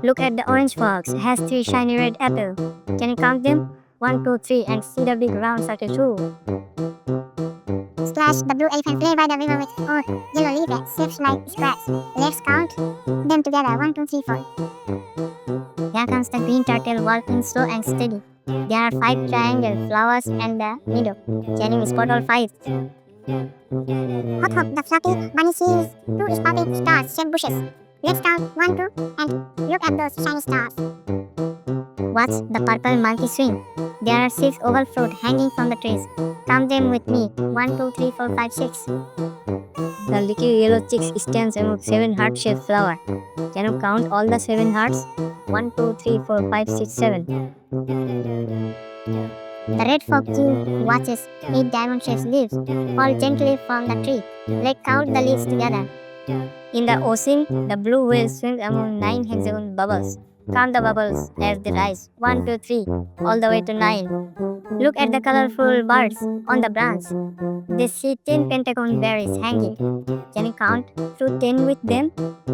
Look at the orange fox. It has three shiny red apples. Can you count them? One, two, three, and see the big round circle too. Splash, the blue elephant play by the river with four yellow leaves shaped like scraps. Let's count them together. One, two, three, four. Here comes the green turtle walking slow and steady. There are five triangle flowers and the meadow. Can you spot all five? Hop, hop, the fluffy bunny sees two spotted stars shaped bushes. Let's count one, two, and look at those shiny stars. Watch the purple monkey swing. There are six oval fruit hanging from the trees. Count them with me. 1, 2, 3, 4, 5, 6. The little yellow chicks stands among seven heart-shaped flowers. Can you count all the seven hearts? 1, 2, 3, 4, 5, 6, 7. The red fox watches eight diamond-shaped leaves fall gently from the tree. Let's count the leaves together. In the ocean, the blue whale swims among nine hexagon bubbles. Count the bubbles as they rise. 1, 2, 3, all the way to 9. Look at the colorful birds on the branch. They see 10 pentagon berries hanging. Can you count through 10 with them?